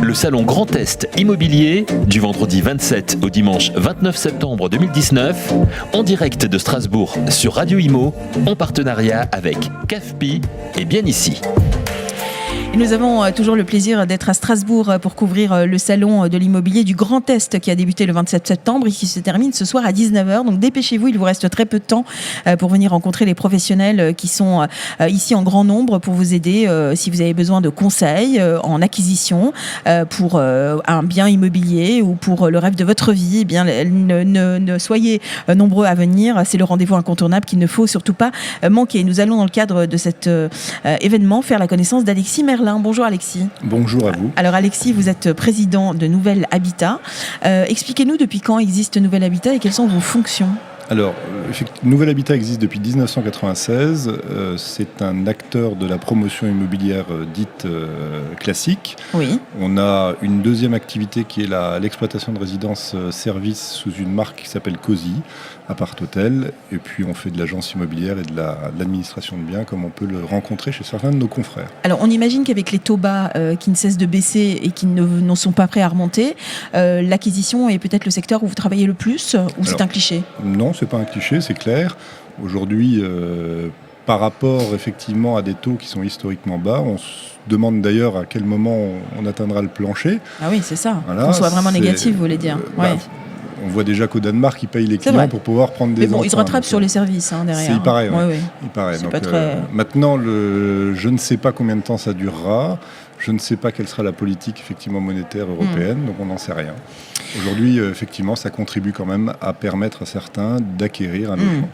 Le salon Grand Est Immobilier, du vendredi 27 au dimanche 29 septembre 2019, en direct de Strasbourg sur Radio Imo, en partenariat avec CAFPI et Bien Ici. Et nous avons toujours le plaisir d'être à Strasbourg pour couvrir le salon de l'immobilier du Grand Est qui a débuté le 27 septembre et qui se termine ce soir à 19h. Donc dépêchez-vous, il vous reste très peu de temps pour venir rencontrer les professionnels qui sont ici en grand nombre pour vous aider si vous avez besoin de conseils en acquisition pour un bien immobilier ou pour le rêve de votre vie. Eh bien, ne soyez nombreux à venir. C'est le rendez-vous incontournable qu'il ne faut surtout pas manquer. Nous allons dans le cadre de cet événement faire la connaissance d'Alexis Merlin. Bonjour Alexis. Bonjour à vous. Alors Alexis, vous êtes président de Nouvel Habitat. Expliquez-nous depuis quand existe Nouvel Habitat et quelles sont vos fonctions ? Alors, Nouvel Habitat existe depuis 1996. C'est un acteur de la promotion immobilière dite classique. Oui. On a une deuxième activité qui est l'exploitation de résidences-services sous une marque qui s'appelle COSI, Appart Hôtel. Et puis on fait de l'agence immobilière et de l'administration de biens comme on peut le rencontrer chez certains de nos confrères. Alors on imagine qu'avec les taux bas qui ne cessent de baisser et qui n'en sont pas prêts à remonter, l'acquisition est peut-être le secteur où vous travaillez le plus ou c'est un cliché ? Non, c'est pas un cliché, c'est clair. Aujourd'hui, par rapport effectivement à des taux qui sont historiquement bas, on se demande d'ailleurs à quel moment on atteindra le plancher. Ah oui, c'est ça. Voilà, qu'on soit vraiment négatif, vous voulez dire. Ouais. On voit déjà qu'au Danemark, ils payent les clients pour pouvoir prendre des emprunts. Mais bon, ils se rattrapent sur les services derrière. Il paraît, ouais. Ouais. Il paraît. C'est Donc, pas très... maintenant, je ne sais pas combien de temps ça durera. Je ne sais pas quelle sera la politique effectivement monétaire européenne, donc on n'en sait rien. Aujourd'hui, effectivement, ça contribue quand même à permettre à certains d'acquérir un logement.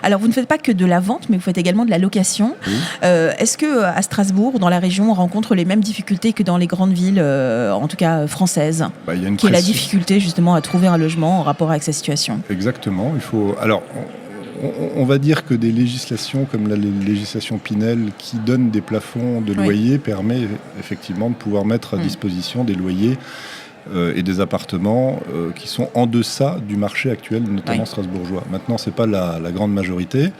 Alors, vous ne faites pas que de la vente, mais vous faites également de la location. Oui. Est-ce que à Strasbourg, dans la région, on rencontre les mêmes difficultés que dans les grandes villes, en tout cas françaises, qui est la difficulté justement à trouver un logement en rapport avec cette situation ? Exactement. Il faut. Alors. On va dire que des législations comme la législation Pinel qui donne des plafonds de loyer permet effectivement de pouvoir mettre à disposition des loyers et des appartements qui sont en deçà du marché actuel, notamment strasbourgeois. Maintenant, ce n'est pas la grande majorité.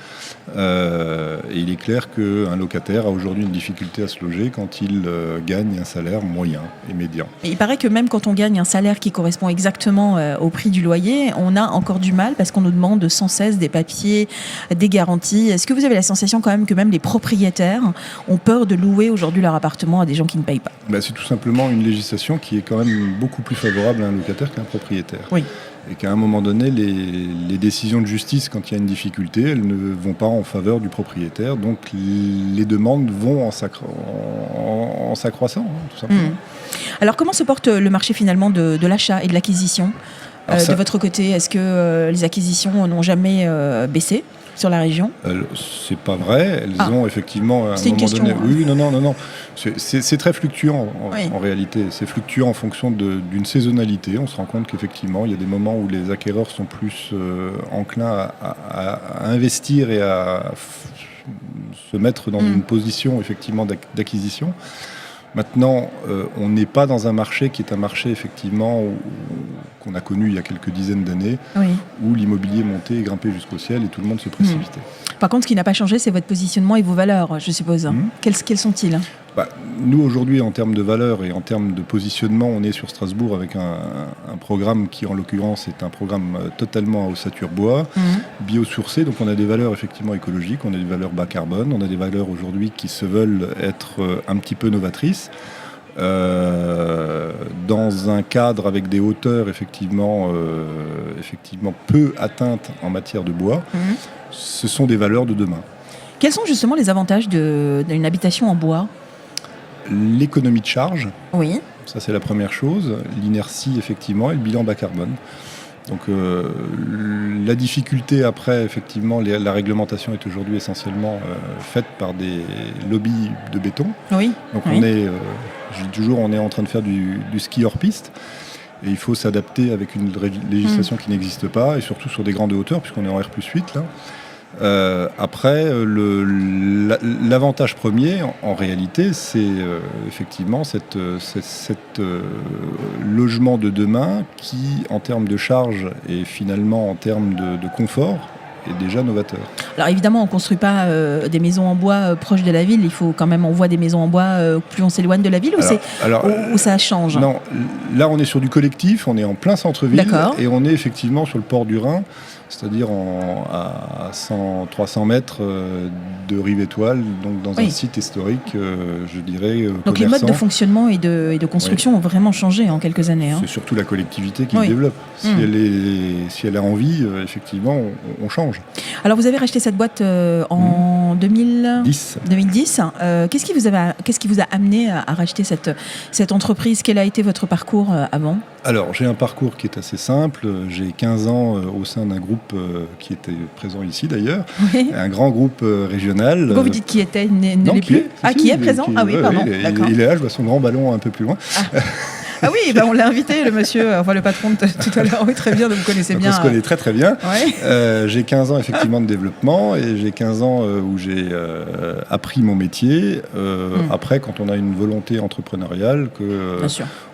Et il est clair qu'un locataire a aujourd'hui une difficulté à se loger quand il gagne un salaire moyen et médian. Et il paraît que même quand on gagne un salaire qui correspond exactement au prix du loyer, on a encore du mal parce qu'on nous demande sans cesse des papiers, des garanties. Est-ce que vous avez la sensation quand même que même les propriétaires ont peur de louer aujourd'hui leur appartement à des gens qui ne payent pas ? C'est tout simplement une législation qui est quand même beaucoup plus favorable à un locataire qu'à un propriétaire. Oui. Et qu'à un moment donné, les décisions de justice, quand il y a une difficulté, elles ne vont pas en faveur du propriétaire. Donc les demandes vont en s'accroissant, tout simplement. Alors comment se porte le marché finalement de l'achat et de l'acquisition de votre côté ? Est-ce que les acquisitions n'ont jamais baissé sur la région ? C'est pas vrai. Elles ont effectivement à un moment donné. Oui, non. C'est très fluctuant en réalité. C'est fluctuant en fonction d'une saisonnalité. On se rend compte qu'effectivement, il y a des moments où les acquéreurs sont plus enclins à investir et à se mettre dans une position effectivement d'acquisition. Maintenant, on n'est pas dans un marché qui est un marché effectivement qu'on a connu il y a quelques dizaines d'années, où l'immobilier montait et grimpait jusqu'au ciel et tout le monde se précipitait. Par contre, ce qui n'a pas changé, c'est votre positionnement et vos valeurs, je suppose. Quels sont-ils ? Nous, aujourd'hui, en termes de valeurs et en termes de positionnement, on est sur Strasbourg avec un programme qui, en l'occurrence, est un programme totalement à ossature bois, biosourcé. Donc, on a des valeurs effectivement écologiques, on a des valeurs bas carbone, on a des valeurs aujourd'hui qui se veulent être un petit peu novatrices. Dans un cadre avec des hauteurs effectivement peu atteintes en matière de bois, ce sont des valeurs de demain. Quels sont justement les avantages d'une habitation en bois ? L'économie de charge, ça c'est la première chose, l'inertie effectivement et le bilan bas carbone. Donc la difficulté après, effectivement, la réglementation est aujourd'hui essentiellement faite par des lobbies de béton. Donc on est, je dis toujours, on est en train de faire du ski hors piste. Et il faut s'adapter avec une législation qui n'existe pas, et surtout sur des grandes hauteurs, puisqu'on est en R+8 là. Après, l'avantage premier, en réalité, c'est effectivement cet logement de demain qui, en termes de charge et finalement en termes de confort, est déjà novateur. Alors évidemment, on ne construit pas des maisons en bois proches de la ville. Il faut quand même, on voit des maisons en bois plus on s'éloigne de la ville, ou ça change? Non, là on est sur du collectif, on est en plein centre-ville. D'accord. Et on est effectivement sur le port du Rhin, c'est-à-dire à 300 mètres de Rive-Étoile, donc dans un site historique, je dirais, donc commerçant. les modes de fonctionnement et de construction ont vraiment changé en quelques années. C'est surtout la collectivité qui le développe. Si elle a envie, effectivement, on change. Alors vous avez racheté cette boîte en 2010. Qu'est-ce qui vous a amené à racheter cette entreprise? Quel a été votre parcours avant? Alors, j'ai un parcours qui est assez simple. J'ai 15 ans au sein d'un groupe qui était présent ici d'ailleurs, un grand groupe régional. Pourquoi vous dites qui était, ne l'est plus? Qui est présent? Pardon. Il est là, je vois son grand ballon un peu plus loin. Ah oui, on l'a invité, le monsieur, le patron tout à l'heure. Oui, très bien, vous me connaissez bien. On se connaît très très bien. Ouais. J'ai 15 ans effectivement de développement et j'ai 15 ans où j'ai appris mon métier. Après, quand on a une volonté entrepreneuriale,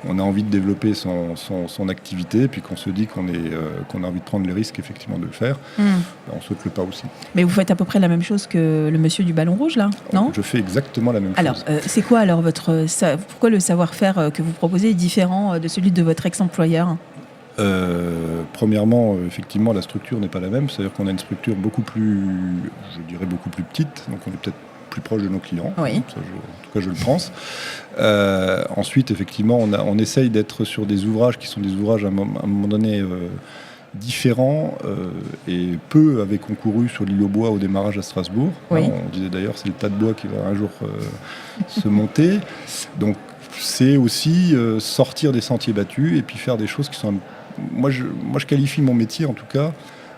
on a envie de développer son activité, puis qu'on se dit qu'on a envie de prendre le risque effectivement de le faire, on saute le pas aussi. Mais vous faites à peu près la même chose que le monsieur du ballon rouge là, non? Je fais exactement la même chose. Alors, c'est quoi alors pourquoi le savoir-faire que vous proposez est différent de celui de votre ex-employeur? Premièrement, effectivement, la structure n'est pas la même. C'est-à-dire qu'on a une structure beaucoup plus petite, donc on est peut-être plus proche de nos clients. Oui. Ça, en tout cas, je le pense. Ensuite, effectivement, on essaye d'être sur des ouvrages qui sont des ouvrages à un moment donné différents et peu avaient concouru sur l'île aux Bois au démarrage à Strasbourg. Oui. On disait d'ailleurs c'est le tas de bois qui va un jour se monter. Donc, c'est aussi sortir des sentiers battus et puis faire des choses qui sont... Moi, je qualifie mon métier, en tout cas,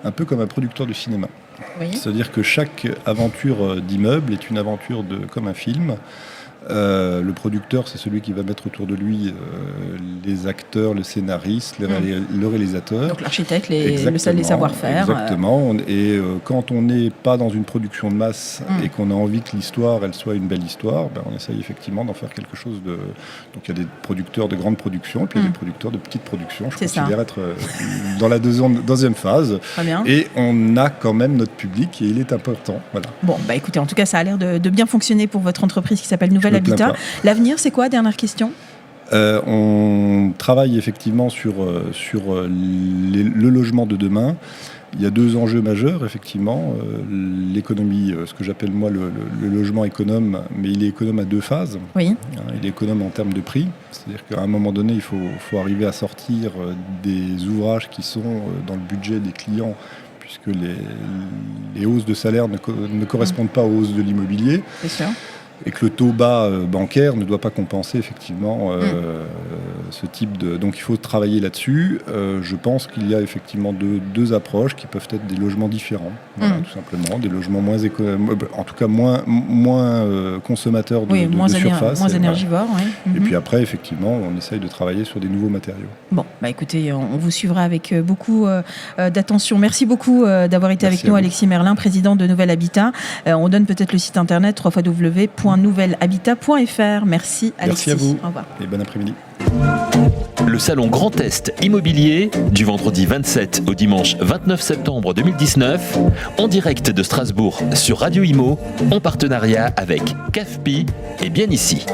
un peu comme un producteur de cinéma. Oui. C'est-à-dire que chaque aventure d'immeuble est une aventure comme un film. Le producteur, c'est celui qui va mettre autour de lui les acteurs, le scénariste, le réalisateur. Donc l'architecte, les savoir-faire. Exactement. Et quand on n'est pas dans une production de masse et qu'on a envie que l'histoire, elle soit une belle histoire, on essaye effectivement d'en faire quelque chose de... Donc il y a des producteurs de grande production et puis il y a des producteurs de petite production. Je considère être dans la deuxième phase. Très bien. Et on a quand même notre public et il est important. Voilà. Bon, écoutez, en tout cas, ça a l'air de bien fonctionner pour votre entreprise qui s'appelle Nouvelle Habitat. L'avenir, c'est quoi? Dernière question. On travaille effectivement sur le logement de demain. Il y a deux enjeux majeurs, effectivement. L'économie, ce que j'appelle moi le logement économe, mais il est économe à deux phases. Oui. Il est économe en termes de prix. C'est-à-dire qu'à un moment donné, il faut arriver à sortir des ouvrages qui sont dans le budget des clients, puisque les hausses de salaire ne correspondent pas aux hausses de l'immobilier. C'est sûr. Et que le taux bas bancaire ne doit pas compenser effectivement ce type de... Donc il faut travailler là-dessus. Je pense qu'il y a effectivement deux approches qui peuvent être des logements différents, voilà, tout simplement. Des logements moins en tout cas moins consommateurs de surface. Moins énergivores. Oui. Et puis après, effectivement, on essaye de travailler sur des nouveaux matériaux. Bon, écoutez, on vous suivra avec beaucoup d'attention. Merci beaucoup d'avoir été avec nous, Alexis Merlin, président de Nouvelle Habitat. On donne peut-être le site internet www.nouvellehabitat.fr. Merci, Alexis. Merci à vous. Au revoir. Et bon après-midi. Le salon Grand Est Immobilier, du vendredi 27 au dimanche 29 septembre 2019, en direct de Strasbourg sur Radio Imo, en partenariat avec CAFPI et Bien Ici.